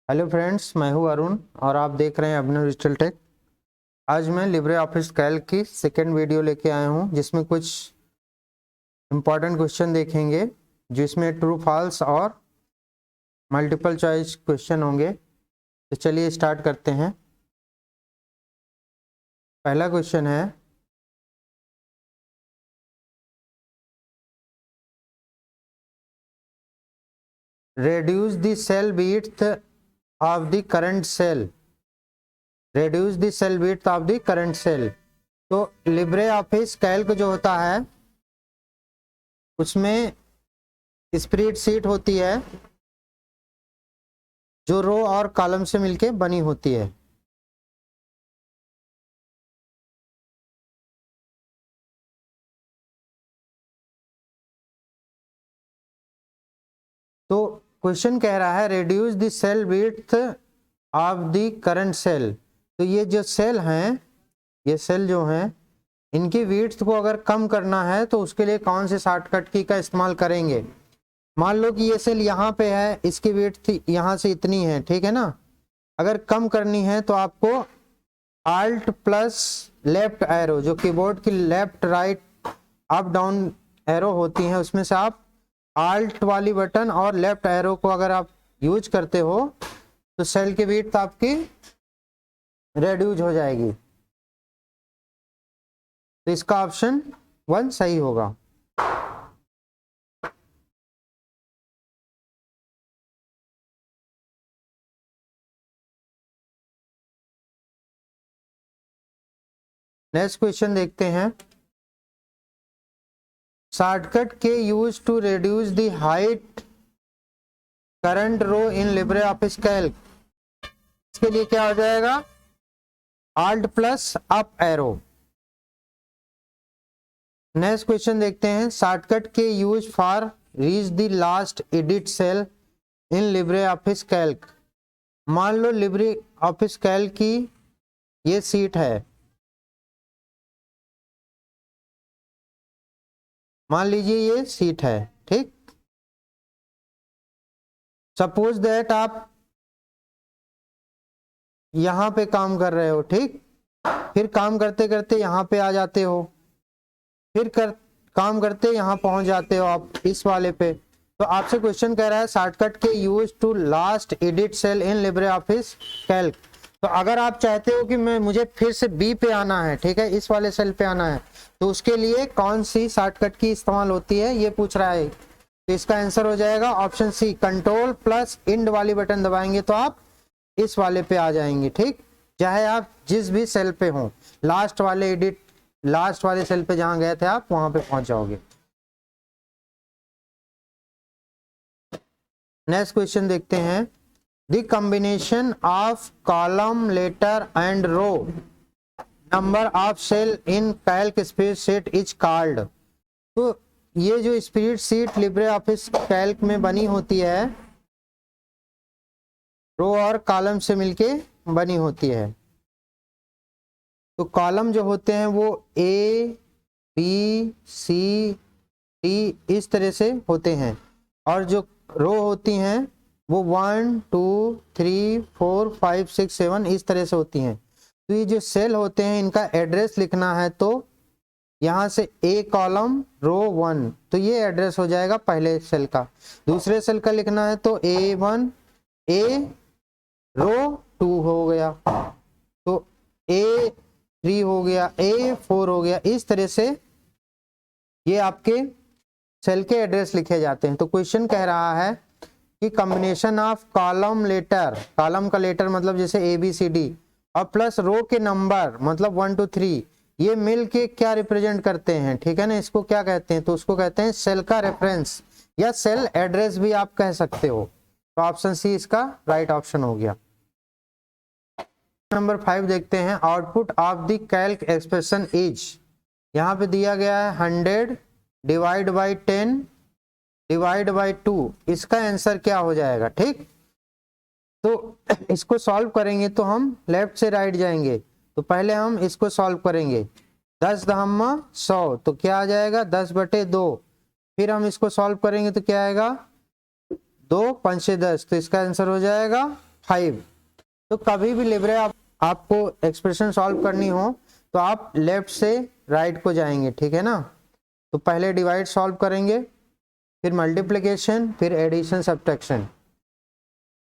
Hello friends, मैं हूं अरुण और आप देख रहे हैं अभिनव डिजिटल टेक। आज मैं लिब्रे ऑफिस कैल्क की सेकेंड वीडियो लेके आया हूं, जिसमें कुछ इम्पॉर्टेंट क्वेश्चन देखेंगे, जिसमें ट्रू फॉल्स और मल्टीपल चॉइस क्वेश्चन होंगे। तो चलिए स्टार्ट करते हैं। पहला क्वेश्चन है, reduce the cell width of the current cell। reduce the cell width of the current cell। तो लिब्रे ऑफिस कैल्क जो होता है उसमें स्प्रेडशीट होती है जो रो और कॉलम से मिलके बनी होती है। तो क्वेश्चन कह रहा है reduce the cell width of the current cell. तो ये जो सेल हैं, ये सेल जो हैं, इनकी विड्थ को अगर कम करना है तो उसके लिए कौन से शॉर्टकट की का इस्तेमाल करेंगे। मान लो कि ये सेल यहाँ पे है, इसकी विड्थ यहाँ से इतनी है, ठीक है ना। अगर कम करनी है तो आपको आल्ट प्लस लेफ्ट एरो, जो कीबोर्ड की left right up down arrow होती हैं, उसमें से आप आल्ट वाली बटन और लेफ्ट एरो को अगर आप यूज करते हो तो सेल की विड्थ आपकी रिड्यूस हो जाएगी। तो इसका ऑप्शन 1 सही होगा। नेक्स्ट क्वेश्चन देखते हैं। Shortcut key use to reduce the height current row in Libre office Calc. इसके लिए क्या हो जाएगा, Alt plus up arrow. Next question देखते हैं। Shortcut key use for reach the last edit cell in Libre office Calc. मान लो Libre office Calc की ये सीट है, मान लीजिए ये सीट है, ठीक। सपोज दैट आप यहां पे काम कर रहे हो, ठीक। फिर काम करते करते यहां पे आ जाते हो, फिर काम करते यहां पहुंच जाते हो आप इस वाले पे। तो आपसे क्वेश्चन कह रहा है shortcut key use to last edit cell in Libre office Calc. तो अगर आप चाहते हो कि मुझे फिर से बी पे आना है, ठीक है, इस वाले सेल पे आना है, तो उसके लिए कौन सी शॉर्टकट की इस्तेमाल होती है ये पूछ रहा है। तो इसका आंसर हो जाएगा option C, control plus end वाली बटन दबाएंगे तो आप इस वाले पे आ जाएंगे, ठीक। चाहे आप जिस भी सेल पे हो, लास्ट वाले सेल पे जहां गए थे आप वहां पे पहुंच जाओगे। नेक्स्ट क्वेश्चन देखते हैं। The combination of column letter and row number of cell in Calc spreadsheet is called. तो ये जो स्प्रेडशीट लिब्रे ऑफिस कैल्क में बनी होती है, रो और कॉलम से मिलके बनी होती है। तो कॉलम जो होते हैं वो ए बी सी डी इस तरह से होते हैं, और जो रो होती हैं वो 1 2 3 4 5 6 7 इस तरह से होती हैं। तो ये जो सेल होते हैं इनका एड्रेस लिखना है तो यहाँ से ए कॉलम रो 1, तो ये एड्रेस हो जाएगा पहले सेल का। दूसरे सेल का लिखना है तो A1 ए रो 2 हो गया, तो A3 हो गया, A4 हो गया। इस तरह से ये आपके सेल के एड्रेस लिखे जाते हैं। तो क्वेश्चन कह रहा है कि combination of column letter, column का लेटर मतलब जैसे ABCD, और प्लस रो के नंबर मतलब 1 2 3, ये मिल के क्या रिप्रेजेंट करते हैं, ठीक है ना। इसको क्या कहते हैं, तो उसको कहते हैं सेल का रेफरेंस या सेल एड्रेस भी आप कह सकते हो। तो ऑप्शन सी इसका राइट ऑप्शन हो गया। नंबर 5 देखते हैं। Output of the Calc expression is, यहाँ पे दिया गया है 100 डिवाइड बाई 10 डिवाइड बाई 2। इसका आंसर क्या हो जाएगा, ठीक। तो इसको सॉल्व करेंगे तो हम लेफ्ट से राइट जाएंगे। तो पहले हम इसको सॉल्व करेंगे। 10 दहम्मा 100, तो क्या आ जाएगा 10/2। फिर हम इसको सॉल्व करेंगे तो क्या आएगा 2 5 10, तो इसका आंसर हो जाएगा 5। तो कभी भी लिब्रे आपको एक्सप्रेशन सॉल्व करनी हो तो आप लेफ्ट से राइट को जाएंगे, ठीक है ना। तो पहले डिवाइड सॉल्व करेंगे, फिर मल्टीप्लिकेशन, फिर एडिशन, सब्ट्रैक्शन।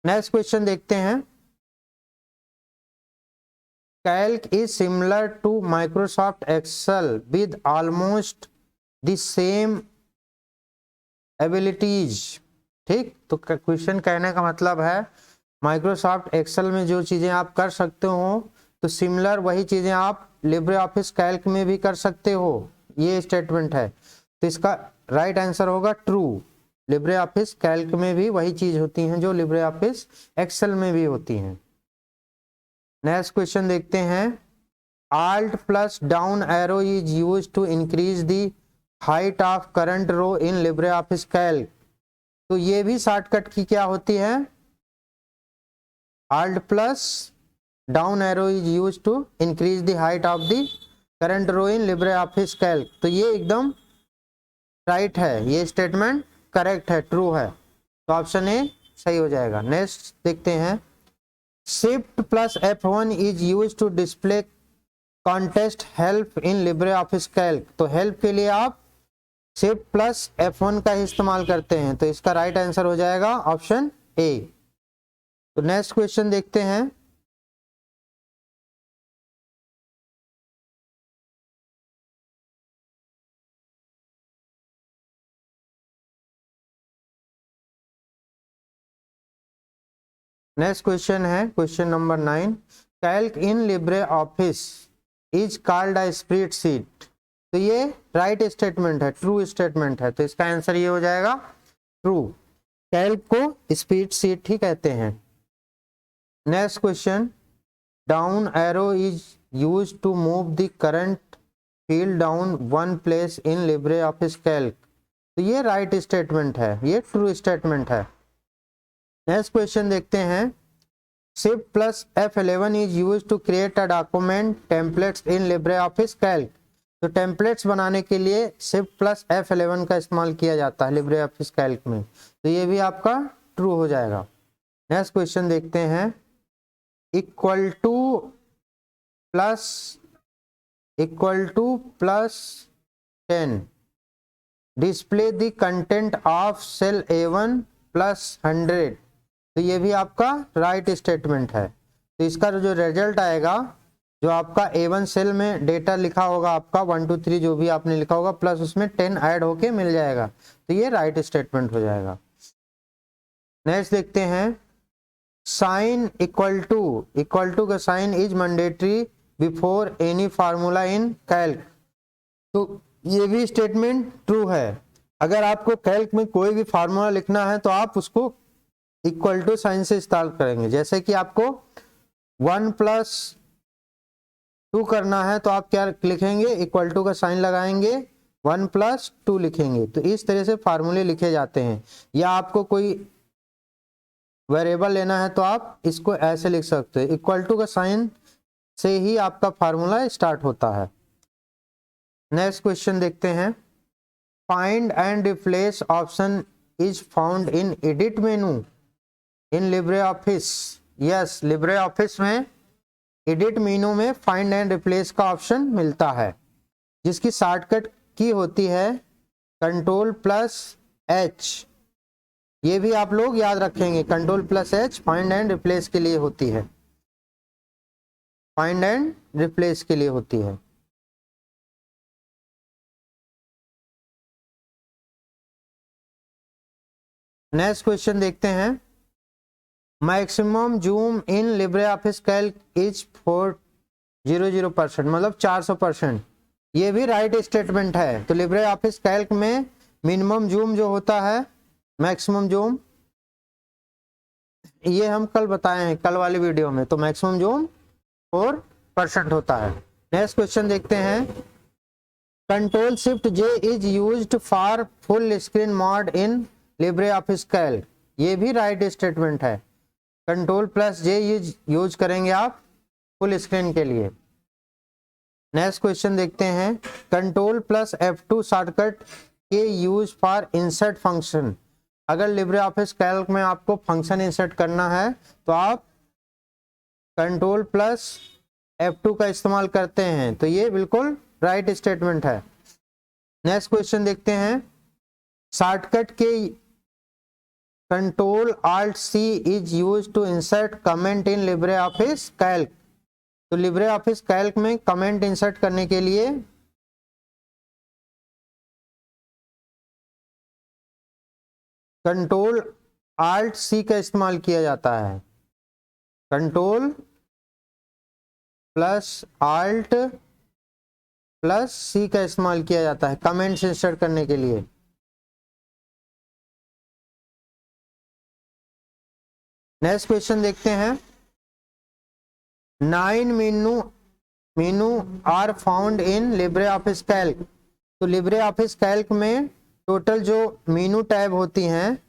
नेक्स्ट क्वेश्चन देखते हैं। Calc is similar to Microsoft Excel with almost the same abilities. ठीक, तो क्वेश्चन कहने का मतलब है माइक्रोसॉफ्ट एक्सेल में जो चीजें आप कर सकते हो तो सिमिलर वही चीजें आप लिब्रे ऑफिस कैल्क में भी कर सकते हो, ये स्टेटमेंट है। तो इसका राइट आंसर होगा ट्रू। लिब्रे ऑफिस कैल्क में भी वही चीज होती हैं जो लिब्रे ऑफिस एक्सेल में भी होती हैं। नेक्स्ट क्वेश्चन देखते हैं। Alt plus down arrow is used to increase the height of current row in LibreOffice Calc। तो ये भी शॉर्टकट की क्या होती है? Alt plus down arrow is used to increase the height of the current row in LibreOffice Calc। तो ये एकदम राइट है, ये स्टेटमेंट करेक्ट है, ट्रू है, तो ऑप्शन ए सही हो जाएगा। नेक्स्ट देखते हैं। Shift plus F1 is used to display contest help in Libre office Calc. तो हेल्प के लिए आप शिफ्ट प्लस F1 का ही इस्तेमाल करते हैं, तो इसका राइट आंसर हो जाएगा ऑप्शन ए। तो नेक्स्ट क्वेश्चन देखते हैं। नेक्स्ट क्वेश्चन है question number 9। Calc in Libre office is called a spreadsheet. तो ये राइट स्टेटमेंट है, ट्रू स्टेटमेंट है, तो इसका आंसर ये हो जाएगा ट्रू। कैल्क को स्प्रेडशीट ही कहते हैं। Next question. Down arrow is used to move the current field down one place in Libre office Calc. तो ये राइट स्टेटमेंट है, ये ट्रू स्टेटमेंट है। नेक्स्ट क्वेश्चन देखते हैं। Shift plus F11 is used to create a document templates in LibreOffice Calc। तो templates बनाने के लिए Shift plus F11 का इस्तेमाल किया जाता है LibreOffice Calc में, तो ये भी आपका ट्रू हो जाएगा। नेक्स्ट क्वेश्चन देखते हैं। Equal to plus 10 display the content of cell A1 plus 100। तो ये भी आपका राइट स्टेटमेंट है। तो इसका जो रिजल्ट आएगा, जो आपका A1 सेल में डेटा लिखा होगा आपका 1 2 3 जो भी आपने लिखा होगा, प्लस उसमें 10 ऐड होके मिल जाएगा, तो ये राइट स्टेटमेंट हो जाएगा। नेक्स्ट देखते हैं। साइन इक्वल टू का sign is mandatory before any formula in Calc. तो ये भी स्टेटमेंट ट्रू है। अगर आपको कैल्क में कोई भी फार्मूला लिखना है तो आप उसको इक्वल टू साइन से स्टार्ट करेंगे। जैसे कि आपको 1 प्लस 2 करना है तो आप क्या लिखेंगे? इक्वल टू का साइन लगाएंगे, 1 प्लस 2 लिखेंगे। तो इस तरह से फार्मूले लिखे जाते हैं। या आपको कोई वेरिएबल लेना है तो आप इसको ऐसे लिख सकते हैं, इक्वल टू का साइन से ही आपका फार्मूला स्टार्ट होता है। नेक्स्ट क्वेश्चन देखते हैं। Find and replace option is found in edit menu in Libre office. Yes, Libre office में एडिट मेनू में फाइंड एंड रिप्लेस का ऑप्शन मिलता है, जिसकी शॉर्टकट की होती है कंट्रोल प्लस H। ये भी आप लोग याद रखेंगे, control plus H find and replace के लिए होती है, फाइंड एंड रिप्लेस के लिए होती है। नेक्स्ट क्वेश्चन देखते हैं। Maximum zoom in Libre office Calc is 400%, मतलब 400%। ये भी राइट स्टेटमेंट है। तो लिब्रे ऑफिस कैल्क में मिनिमम जूम जो होता है, मैक्सिमम जूम, ये हम कल बताए हैं, कल वाली वीडियो में। तो मैक्सिमम जूम 4% होता है। नेक्स्ट क्वेश्चन देखते हैं। Control shift J is used for full screen mode in Libre office Calc. ये भी राइट स्टेटमेंट है। कंट्रोल प्लस J यूज करेंगे आप फुल स्क्रीन के लिए। नेक्स्ट क्वेश्चन देखते हैं। Control plus F2 shortcut key use for insert function. अगर लिब्रे ऑफिस कैल्क में आपको फंक्शन इंसर्ट करना है तो आप कंट्रोल प्लस F2 का इस्तेमाल करते हैं, तो ये बिल्कुल राइट स्टेटमेंट है। नेक्स्ट क्वेश्चन देखते हैं, shortcut key control Alt C is use to insert comment in Libre office Calc. तो लिब्रे ऑफिस कैल्क में कमेंट इंसर्ट करने के लिए कंट्रोल Alt C का इस्तेमाल किया जाता है। Control plus Alt plus C का इस्तेमाल किया जाता है कमेंट्स इंसर्ट करने के लिए। नेक्स्ट क्वेश्चन देखते हैं, 9 menu are found in Libre office Calc. तो लिब्रे ऑफिस कैल्क में टोटल जो मेनू टैब होती हैं,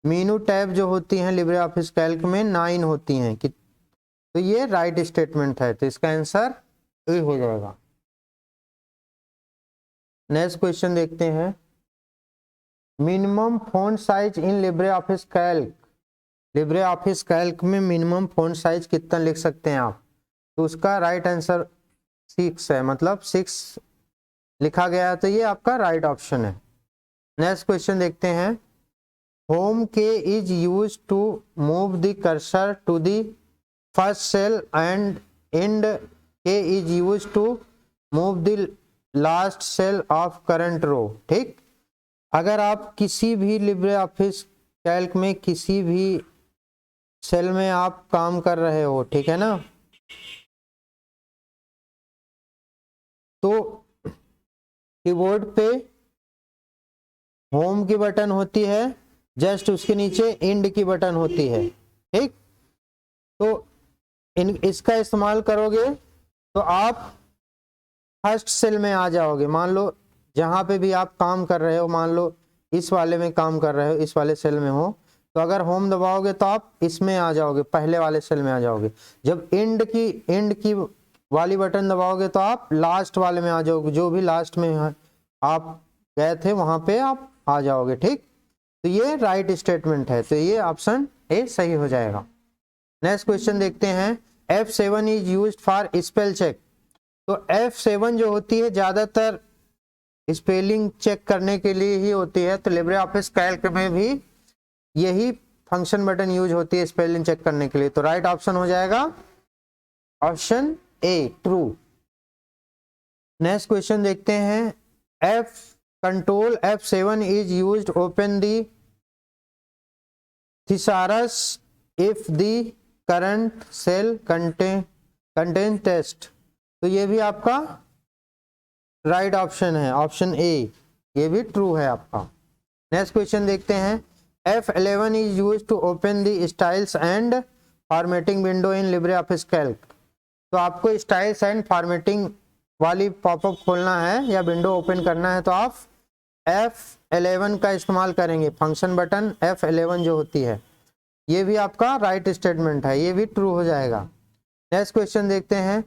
मेनू टैब जो होती हैं लिब्रे ऑफिस कैल्क में 9 होती हैं कि, तो ये राइट स्टेटमेंट है, तो इसका आंसर ए हो जाएगा। नेक्स्ट क्वेश्चन देखते हैं, minimum font size in Libre office Calc. Libre office Calc में मिनिमम फॉन्ट साइज कितना लिख सकते हैं आप, तो उसका राइट आंसर 6 है, मतलब 6 लिखा गया है, तो ये आपका राइट ऑप्शन है। नेक्स्ट क्वेश्चन देखते हैं, home key is use to move the cursor to the first cell and end key is use to move the last cell of current row. ठीक, अगर आप किसी भी लिब्रे ऑफिस कैल्क में किसी भी सेल में आप काम कर रहे हो, ठीक है ना, तो कीबोर्ड पे होम की बटन होती है, जस्ट उसके नीचे एंड की बटन होती है। ठीक, तो इसका इस्तेमाल करोगे तो आप फर्स्ट सेल में आ जाओगे। मान लो जहां पे भी आप काम कर रहे हो, मान लो इस वाले में काम कर रहे हो, इस वाले सेल में हो, तो अगर होम दबाओगे तो आप इसमें आ जाओगे, पहले वाले सेल में आ जाओगे। जब एंड की वाली बटन दबाओगे तो आप लास्ट वाले में आ जाओगे, जो भी लास्ट में आप गए थे वहां पे आप आ जाओगे। ठीक, तो ये राइट स्टेटमेंट है, तो ये ऑप्शन ए सही हो जाएगा। नेक्स्ट क्वेश्चन देखते हैं, F7 is used for spell check. तो F7 जो होती है ज्यादातर स्पेलिंग चेक करने के लिए ही होती है, तो लिब्रे ऑफिस कैल्क में भी यही फंक्शन बटन यूज होती है स्पेलिंग चेक करने के लिए, तो राइट ऑप्शन हो जाएगा option A, true. Next question देखते हैं, control F7 is used open the thesaurus if the current cell contain text. तो ये भी आपका राइट ऑप्शन है, ऑप्शन ए, ये भी ट्रू है आपका। नेक्स्ट क्वेश्चन देखते हैं, F11 is used to open the styles and formatting window in Libre office Calc. तो आपको स्टाइल्स एंड फॉर्मेटिंग वाली पॉपअप खोलना है या विंडो ओपन करना है, तो आप F11 का इस्तेमाल करेंगे, फंक्शन बटन F11 जो होती है। ये भी आपका राइट स्टेटमेंट है, ये भी ट्रू हो जाएगा। नेक्स्ट क्वेश्चन देखते हैं,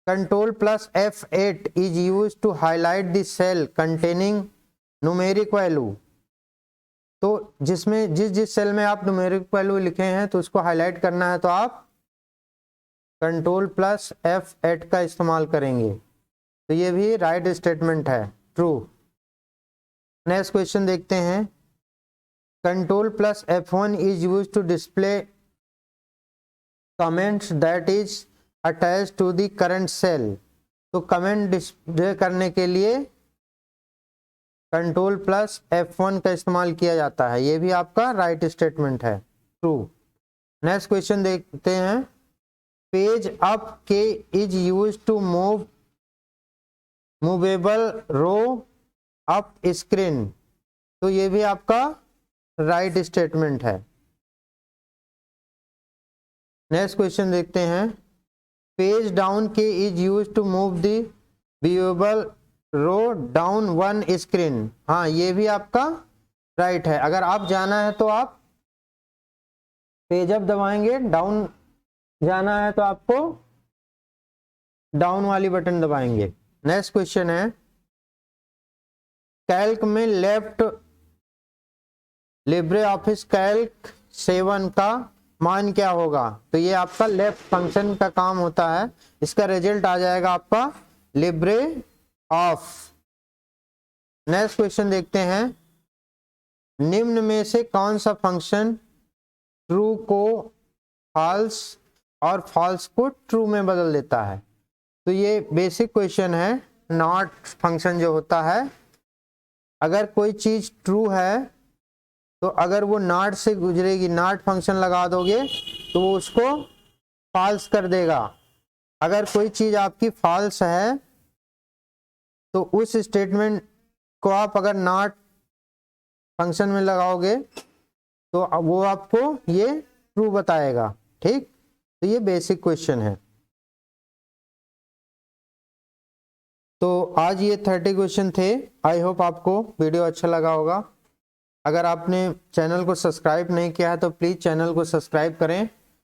control plus F8 is use to highlight the cell containing numeric value. तो जिसमें जिस सेल में आप न्यूमेरिक वैल्यू लिखे हैं तो उसको हाईलाइट करना है, तो आप कंट्रोल प्लस F8 का इस्तेमाल करेंगे, तो ये भी राइट स्टेटमेंट है, ट्रू। नेक्स्ट क्वेश्चन देखते हैं, control plus F1 is use to display comments that is attach to the current cell. तो कमेंट डिस्प्ले करने के लिए कंट्रोल प्लस F1 का इस्तेमाल किया जाता है, ये भी आपका राइट स्टेटमेंट है, ट्रू। नेक्स्ट क्वेश्चन देखते हैं, page up key is use to movable row up screen. तो ये भी आपका राइट स्टेटमेंट है। नेक्स्ट क्वेश्चन देखते हैं, page down key is use to move the viewable row down one screen. हाँ, ये भी आपका राइट है। अगर आप जाना है तो आप पेज अप दबाएंगे, डाउन जाना है तो आपको डाउन वाली बटन दबाएंगे। नेक्स्ट क्वेश्चन है, कैल्क में लेफ्ट लिब्रे ऑफिस कैल्क 7 का मान क्या होगा, तो ये आपका लेफ्ट फंक्शन का काम होता है, इसका रिजल्ट आ जाएगा आपका लिब्रे ऑफ। नेक्स्ट क्वेश्चन देखते हैं, निम्न में से कौन सा फंक्शन ट्रू को फॉल्स और फॉल्स को ट्रू में बदल देता है। तो ये बेसिक क्वेश्चन है। नॉट फंक्शन जो होता है, अगर कोई चीज ट्रू है तो अगर वो नॉट से गुजरेगी, नॉट फंक्शन लगा दोगे तो वो उसको फॉल्स कर देगा। अगर कोई चीज आपकी फॉल्स है तो उस स्टेटमेंट को आप अगर नॉट फंक्शन में लगाओगे तो वो आपको ये ट्रू बताएगा। ठीक, तो ये बेसिक क्वेश्चन है। तो आज ये 30 क्वेश्चन थे। आई होप आपको वीडियो अच्छा लगा होगा। अगर आपने चैनल को सब्सक्राइब नहीं किया है तो प्लीज़ चैनल को सब्सक्राइब करें